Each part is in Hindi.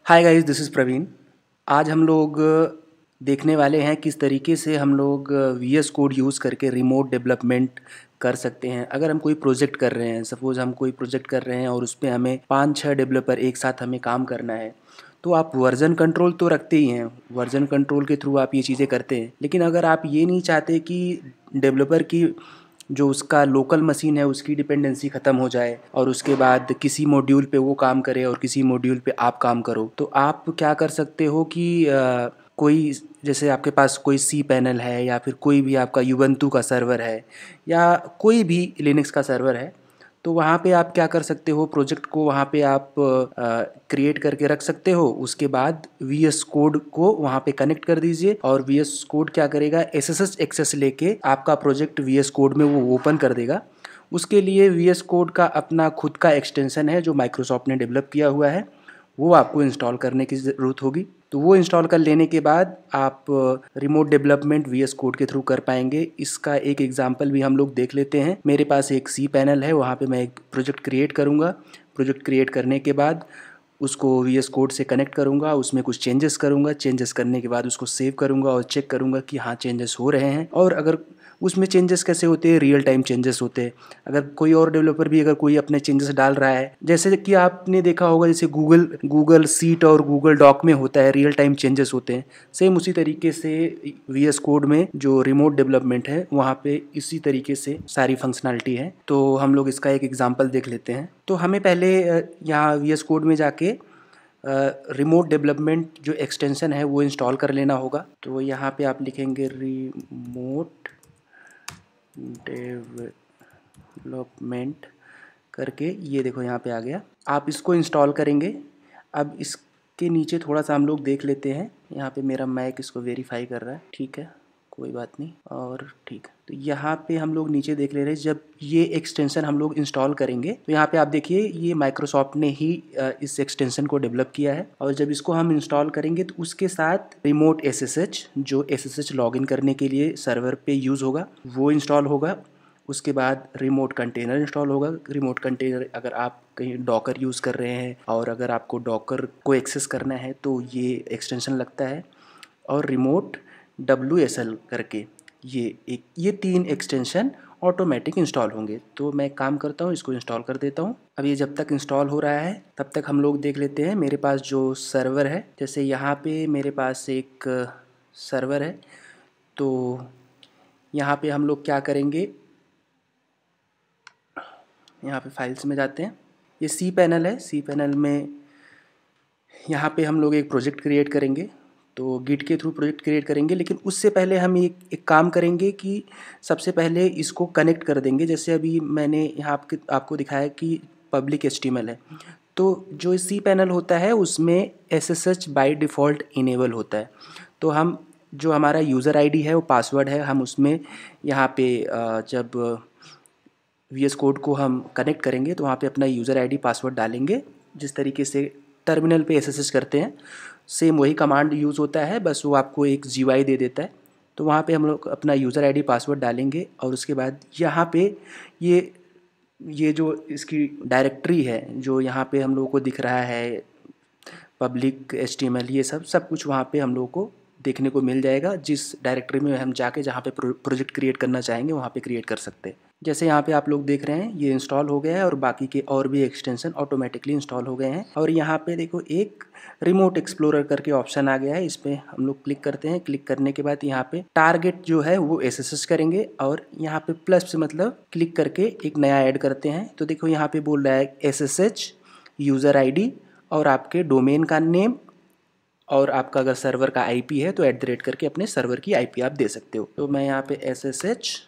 Hi guys, this is Praveen. आज हम लोग देखने वाले हैं किस तरीके से हम लोग वीएस कोड यूज़ करके रिमोट डेवलपमेंट कर सकते हैं। अगर हम कोई प्रोजेक्ट कर रहे हैं, सपोज़ हम कोई प्रोजेक्ट कर रहे हैं और उस पे हमें 5-6 डेवलपर एक साथ हमें काम करना है, तो आप वर्जन कंट्रोल तो रखते ही हैं। वर्जन कंट्रोल के थ्रू आप ये चीज़ें करते हैं। लेकिन अगर आप ये नहीं चाहते कि डेवलपर की जो उसका लोकल मशीन है उसकी डिपेंडेंसी ख़त्म हो जाए और उसके बाद किसी मॉड्यूल पे वो काम करे और किसी मॉड्यूल पे आप काम करो, तो आप क्या कर सकते हो कि कोई जैसे आपके पास कोई सी पैनल है या फिर कोई भी आपका यूबंतु का सर्वर है या कोई भी लिनक्स का सर्वर है, तो वहाँ पे आप क्या कर सकते हो, प्रोजेक्ट को वहाँ पे आप क्रिएट करके रख सकते हो। उसके बाद वी एस कोड को वहाँ पे कनेक्ट कर दीजिए और वी एस कोड क्या करेगा, एस एस एच एक्सेस लेके आपका प्रोजेक्ट वी एस कोड में वो ओपन कर देगा। उसके लिए वी एस कोड का अपना खुद का एक्सटेंशन है जो माइक्रोसॉफ्ट ने डेवलप किया हुआ है, वो आपको इंस्टॉल करने की ज़रूरत होगी। तो वो इंस्टॉल कर लेने के बाद आप रिमोट डेवलपमेंट वीएस कोड के थ्रू कर पाएंगे। इसका एक एग्जांपल भी हम लोग देख लेते हैं। मेरे पास एक सी पैनल है, वहाँ पे मैं एक प्रोजेक्ट क्रिएट करूँगा। प्रोजेक्ट क्रिएट करने के बाद उसको वीएस कोड से कनेक्ट करूँगा, उसमें कुछ चेंजेस करूँगा। चेंजेस करने के बाद उसको सेव करूँगा और चेक करूँगा कि हाँ चेंजेस हो रहे हैं। और अगर उसमें चेंजेस कैसे होते हैं, रियल टाइम चेंजेस होते हैं। अगर कोई और डेवलपर भी अगर कोई अपने चेंजेस डाल रहा है, जैसे कि आपने देखा होगा जैसे गूगल सीट और गूगल डॉक में होता है, रियल टाइम चेंजेस होते हैं। सेम उसी तरीके से वीएस कोड में जो रिमोट डेवलपमेंट है वहाँ पे इसी तरीके से सारी फंक्शनैलिटी है। तो हम लोग इसका एक एग्जांपल देख लेते हैं। तो हमें पहले यहाँ वीएस कोड में जाके रिमोट डेवलपमेंट जो एक्सटेंशन है वो इंस्टॉल कर लेना होगा। तो यहाँ पे आप लिखेंगे रिमोट डेवलपमेंट करके, ये देखो यहाँ पे आ गया। आप इसको इंस्टॉल करेंगे। अब इसके नीचे थोड़ा सा हम लोग देख लेते हैं। यहाँ पे मेरा मैक इसको वेरीफाई कर रहा है, ठीक है, कोई बात नहीं। और ठीक है, तो यहाँ पे हम लोग नीचे देख ले रहे हैं। जब ये एक्सटेंशन हम लोग इंस्टॉल करेंगे तो यहाँ पे आप देखिए ये माइक्रोसॉफ्ट ने ही इस एक्सटेंशन को डेवलप किया है। और जब इसको हम इंस्टॉल करेंगे तो उसके साथ रिमोट एसएसएच, जो एसएसएच लॉगिन करने के लिए सर्वर पे यूज़ होगा, वो इंस्टॉल होगा। उसके बाद रिमोट कंटेनर इंस्टॉल होगा। रिमोट कंटेनर अगर आप कहीं डॉकर यूज़ कर रहे हैं और अगर आपको डॉकर को एक्सेस करना है तो ये एक्सटेंशन लगता है। और रिमोट WSL करके ये 3 एक्सटेंशन ऑटोमेटिक इंस्टॉल होंगे। तो मैं काम करता हूँ, इसको इंस्टॉल कर देता हूँ। अब ये जब तक इंस्टॉल हो रहा है तब तक हम लोग देख लेते हैं मेरे पास जो सर्वर है। जैसे यहाँ पे मेरे पास एक सर्वर है, तो यहाँ पे हम लोग क्या करेंगे, यहाँ पे फाइल्स में जाते हैं। ये सी पैनल है, सी पैनल में यहाँ पे हम लोग एक प्रोजेक्ट क्रिएट करेंगे। तो गिट के थ्रू प्रोजेक्ट क्रिएट करेंगे, लेकिन उससे पहले हम एक काम करेंगे कि सबसे पहले इसको कनेक्ट कर देंगे। जैसे अभी मैंने यहाँ आपको दिखाया कि पब्लिक HTML है, तो जो सी पैनल होता है उसमें SSH बाय डिफ़ॉल्ट इनेबल होता है। तो हम जो हमारा यूज़र ID है वो पासवर्ड है, हम उसमें यहाँ पे जब VS कोड को हम कनेक्ट करेंगे तो वहाँ पे अपना यूज़र ID पासवर्ड डालेंगे। जिस तरीके से टर्मिनल पे SSH करते हैं सेम वही कमांड यूज़ होता है, बस वो आपको एक GUI दे देता है। तो वहाँ पे हम लोग अपना यूज़र ID पासवर्ड डालेंगे और उसके बाद यहाँ पे ये जो इसकी डायरेक्टरी है जो यहाँ पे हम लोगों को दिख रहा है, पब्लिक HTML, ये सब कुछ वहाँ पे हम लोगों को देखने को मिल जाएगा। जिस डायरेक्टरी में हम जाके जहाँ पे प्रोजेक्ट क्रिएट करना चाहेंगे वहाँ पे क्रिएट कर सकते हैं। जैसे यहाँ पे आप लोग देख रहे हैं ये इंस्टॉल हो गया है और बाकी के और भी एक्सटेंशन ऑटोमेटिकली इंस्टॉल हो गए हैं। और यहाँ पे देखो एक रिमोट एक्सप्लोरर करके ऑप्शन आ गया है, इस पर हम लोग क्लिक करते हैं। क्लिक करने के बाद यहाँ पे टारगेट जो है वो SSH करेंगे और यहाँ पे प्लस से मतलब क्लिक करके एक नया ऐड करते हैं। तो देखो यहाँ पे बोल रहा है SSH यूज़र ID और आपके डोमेन का नेम, और आपका अगर सर्वर का IP है तो @ करके अपने सर्वर की IP आप दे सकते हो। तो मैं यहाँ पे SSH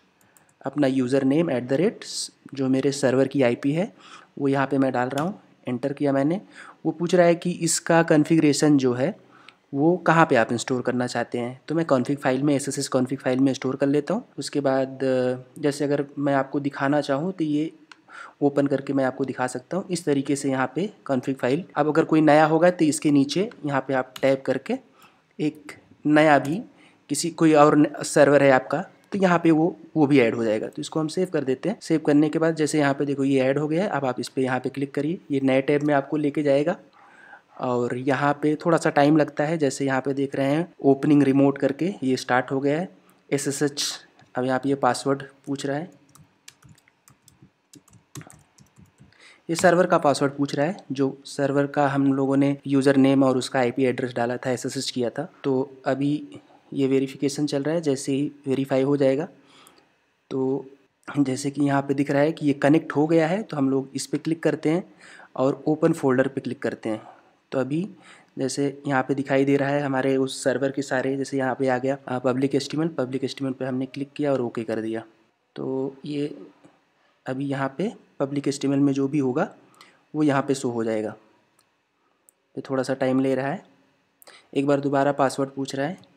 अपना यूज़र नेम @ जो मेरे सर्वर की IP है वो यहाँ पे मैं डाल रहा हूँ। एंटर किया मैंने। वो पूछ रहा है कि इसका कॉन्फ़िगरेशन जो है वो कहाँ पे आप इंस्टोर करना चाहते हैं। तो मैं कॉन्फ़िग फाइल में SSH कॉन्फ़िग फाइल में स्टोर कर लेता हूँ। उसके बाद जैसे अगर मैं आपको दिखाना चाहूँ तो ये ओपन करके मैं आपको दिखा सकता हूँ। इस तरीके से यहाँ पे कॉन्फ़िग फाइल, अब अगर कोई नया होगा तो इसके नीचे यहाँ पे आप टैप करके एक नया भी किसी कोई और सर्वर है आपका तो यहाँ पे वो भी ऐड हो जाएगा। तो इसको हम सेव कर देते हैं। सेव करने के बाद जैसे यहाँ पे देखो ये ऐड हो गया है। अब आप इस पर यहाँ पे क्लिक करिए, ये नए टैब में आपको लेके जाएगा और यहाँ पे थोड़ा सा टाइम लगता है। जैसे यहाँ पे देख रहे हैं ओपनिंग रिमोट करके ये स्टार्ट हो गया है। SSH अब यहाँ पे ये पासवर्ड पूछ रहा है, ये सर्वर का पासवर्ड पूछ रहा है, जो सर्वर का हम लोगों ने यूज़र नेम और उसका IP एड्रेस डाला था, SSH किया था। तो अभी ये वेरिफिकेशन चल रहा है। जैसे ही वेरीफाई हो जाएगा तो जैसे कि यहाँ पे दिख रहा है कि ये कनेक्ट हो गया है, तो हम लोग इस पर क्लिक करते हैं और ओपन फोल्डर पे क्लिक करते हैं। तो अभी जैसे यहाँ पे दिखाई दे रहा है हमारे उस सर्वर के सारे, जैसे यहाँ पे आ गया पब्लिक HTML पे हमने क्लिक किया और ओके कर दिया। तो ये अभी यहाँ पे पब्लिक HTML में जो भी होगा वो यहाँ पे शो हो जाएगा। ये थोड़ा सा टाइम ले रहा है। एक बार दोबारा पासवर्ड पूछ रहा है।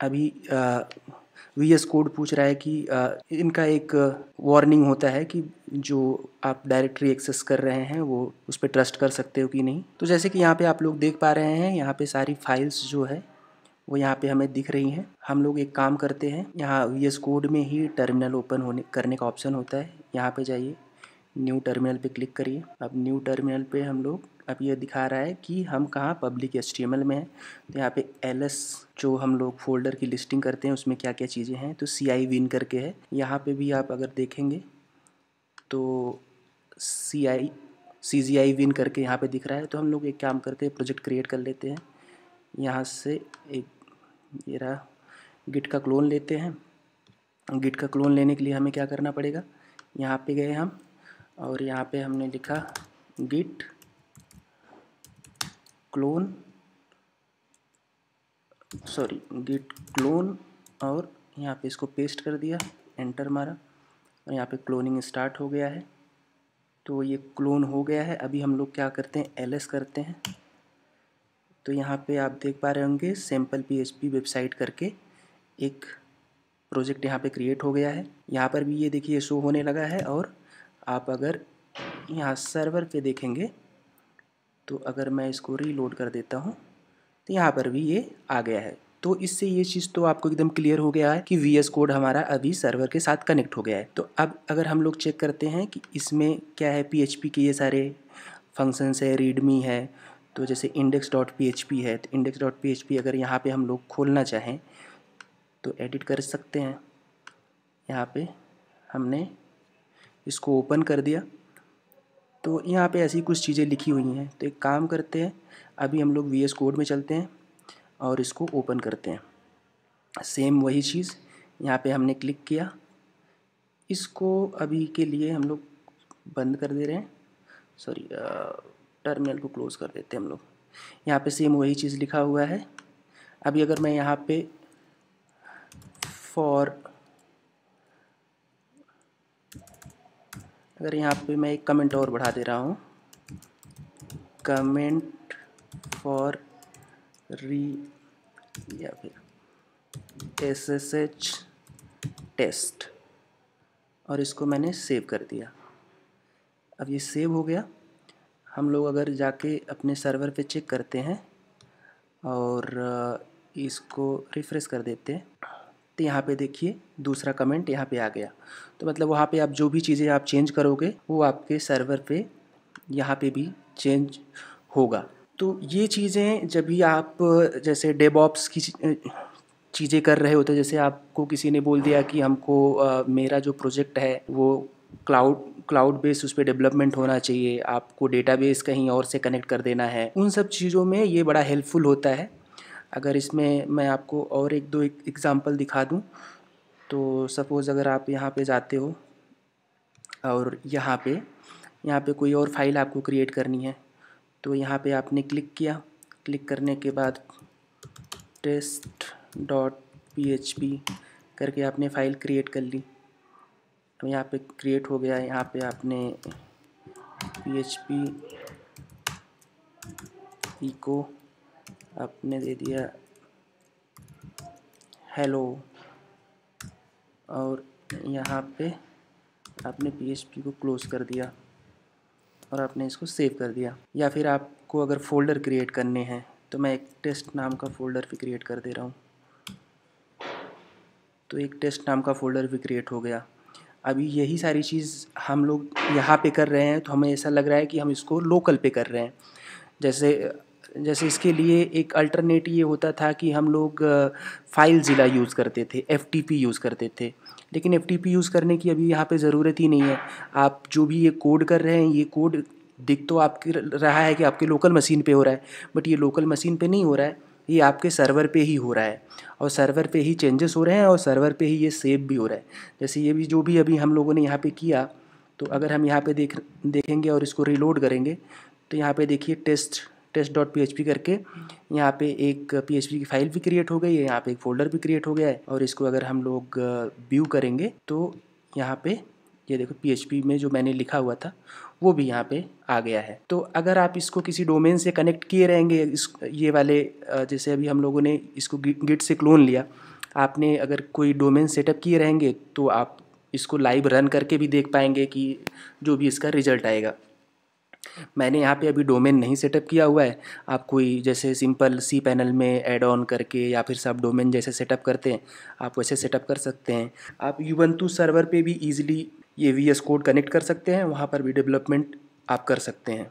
अभी VS कोड पूछ रहा है कि इनका एक वार्निंग होता है कि जो आप डायरेक्टरी एक्सेस कर रहे हैं वो उस पर ट्रस्ट कर सकते हो कि नहीं। तो जैसे कि यहाँ पे आप लोग देख पा रहे हैं, यहाँ पे सारी फाइल्स जो है वो यहाँ पे हमें दिख रही हैं। हम लोग एक काम करते हैं, यहाँ VS कोड में ही टर्मिनल ओपन करने का ऑप्शन होता है। यहाँ पे जाइए, न्यू टर्मिनल पे क्लिक करिए। अब न्यू टर्मिनल पे हम लोग, अब ये दिखा रहा है कि हम कहाँ पब्लिक HTML में हैं। तो यहाँ पे LS जो हम लोग फोल्डर की लिस्टिंग करते हैं उसमें क्या क्या चीज़ें हैं, तो CI विन करके है। यहाँ पे भी आप अगर देखेंगे तो CGI विन करके यहाँ पे दिख रहा है। तो हम लोग एक काम करते हैं, प्रोजेक्ट क्रिएट कर लेते हैं। यहाँ से एक ये रहा गिट का क्लोन लेते हैं। गिट का क्लोन लेने के लिए हमें क्या करना पड़ेगा, यहाँ पे गए हम और यहाँ पे हमने लिखा गिट क्लोन और यहाँ पे इसको पेस्ट कर दिया, एंटर मारा और यहाँ पे क्लोनिंग स्टार्ट हो गया है। तो ये क्लोन हो गया है। अभी हम लोग क्या करते हैं, LS करते हैं। तो यहाँ पे आप देख पा रहे होंगे सैम्पल PHP वेबसाइट करके एक प्रोजेक्ट यहाँ पे क्रिएट हो गया है। यहाँ पर भी ये देखिए शो होने लगा है। और आप अगर यहाँ सर्वर पे देखेंगे तो अगर मैं इसको रीलोड कर देता हूँ तो यहाँ पर भी ये आ गया है। तो इससे ये चीज़ तो आपको एकदम क्लियर हो गया है कि VS कोड हमारा अभी सर्वर के साथ कनेक्ट हो गया है। तो अब अगर हम लोग चेक करते हैं कि इसमें क्या है, PHP के ये सारे फंक्शंस है, रीडमी है। तो जैसे index.php है, तो index.php अगर यहाँ पे हम लोग खोलना चाहें तो एडिट कर सकते हैं। यहाँ पे हमने इसको ओपन कर दिया तो यहाँ पे ऐसी कुछ चीज़ें लिखी हुई हैं। तो एक काम करते हैं, अभी हम लोग VS कोड में चलते हैं और इसको ओपन करते हैं। सेम वही चीज़ यहाँ पे हमने क्लिक किया। इसको अभी के लिए हम लोग बंद कर दे रहे हैं, सॉरी टर्मिनल को क्लोज़ कर देते हैं हम लोग। यहाँ पे सेम वही चीज़ लिखा हुआ है। अभी अगर मैं यहाँ पे अगर यहाँ पे मैं एक कमेंट और बढ़ा दे रहा हूँ, कमेंट फॉर या फिर SSH टेस्ट, और इसको मैंने सेव कर दिया। अब ये सेव हो गया। हम लोग अगर जाके अपने सर्वर पे चेक करते हैं और इसको रिफ़्रेश कर देते हैं तो यहाँ पे देखिए दूसरा कमेंट यहाँ पे आ गया। तो मतलब वहाँ पे आप जो भी चीज़ें आप चेंज करोगे वो आपके सर्वर पे यहाँ पे भी चेंज होगा। तो ये चीज़ें जब भी आप जैसे डेवऑप्स की चीज़ें कर रहे होते, जैसे आपको किसी ने बोल दिया कि हमको मेरा जो प्रोजेक्ट है वो क्लाउड बेस उस पर डेवलपमेंट होना चाहिए, आपको डेटाबेस कहीं और से कनेक्ट कर देना है, उन सब चीज़ों में ये बड़ा हेल्पफुल होता है। अगर इसमें मैं आपको और एक दो एग्ज़ाम्पल दिखा दूं, तो सपोज़ अगर आप यहाँ पे जाते हो और यहाँ पे कोई और फाइल आपको क्रिएट करनी है, तो यहाँ पे आपने क्लिक किया। क्लिक करने के बाद test.php करके आपने फ़ाइल क्रिएट कर ली। तो यहाँ पे क्रिएट हो गया। यहाँ पे आपने PHP इको आपने दे दिया हेलो, और यहाँ पे आपने PHP को क्लोज़ कर दिया और आपने इसको सेव कर दिया। या फिर आपको अगर फ़ोल्डर क्रिएट करने हैं तो मैं एक टेस्ट नाम का फ़ोल्डर भी क्रिएट कर दे रहा हूँ। तो एक टेस्ट नाम का फ़ोल्डर भी क्रिएट हो गया। अभी यही सारी चीज़ हम लोग यहाँ पे कर रहे हैं, तो हमें ऐसा लग रहा है कि हम इसको लोकल पे कर रहे हैं। जैसे जैसे इसके लिए एक अल्टरनेट ये होता था कि हम लोग फाइलज़िला यूज़ करते थे, एफ़टीपी यूज़ करते थे, लेकिन एफ़टीपी यूज़ करने की अभी यहाँ पे ज़रूरत ही नहीं है। आप जो भी ये कोड कर रहे हैं, ये कोड दिख तो आपके रहा है कि आपके लोकल मशीन पे हो रहा है, बट ये लोकल मशीन पे नहीं हो रहा है, ये आपके सर्वर पे ही हो रहा है, और सर्वर पे ही चेंजेस हो रहे हैं, और सर्वर पे ही ये सेव भी हो रहा है। जैसे ये भी जो भी अभी हम लोगों ने यहाँ पे किया, तो अगर हम यहाँ पे देखेंगे और इसको रीलोड करेंगे, तो यहाँ पे देखिए टेस्ट.php करके यहाँ पे एक php की फ़ाइल भी क्रिएट हो गई है, यहाँ पे एक फ़ोल्डर भी क्रिएट हो गया है। और इसको अगर हम लोग व्यू करेंगे तो यहाँ पे ये देखो php में जो मैंने लिखा हुआ था वो भी यहाँ पे आ गया है। तो अगर आप इसको किसी डोमेन से कनेक्ट किए रहेंगे, ये वाले जैसे अभी हम लोगों ने इसको गिट से क्लोन लिया, आपने अगर कोई डोमेन सेटअप किए रहेंगे तो आप इसको लाइव रन करके भी देख पाएंगे कि जो भी इसका रिजल्ट आएगा। मैंने यहाँ पे अभी डोमेन नहीं सेटअप किया हुआ है। आप कोई जैसे सिंपल cPanel में ऐड ऑन करके या फिर सब डोमेन जैसे सेटअप करते हैं, आप वैसे सेटअप कर सकते हैं। आप यूबंटू सर्वर पे भी ईजिली ये VS कोड कनेक्ट कर सकते हैं, वहाँ पर भी डेवलपमेंट आप कर सकते हैं।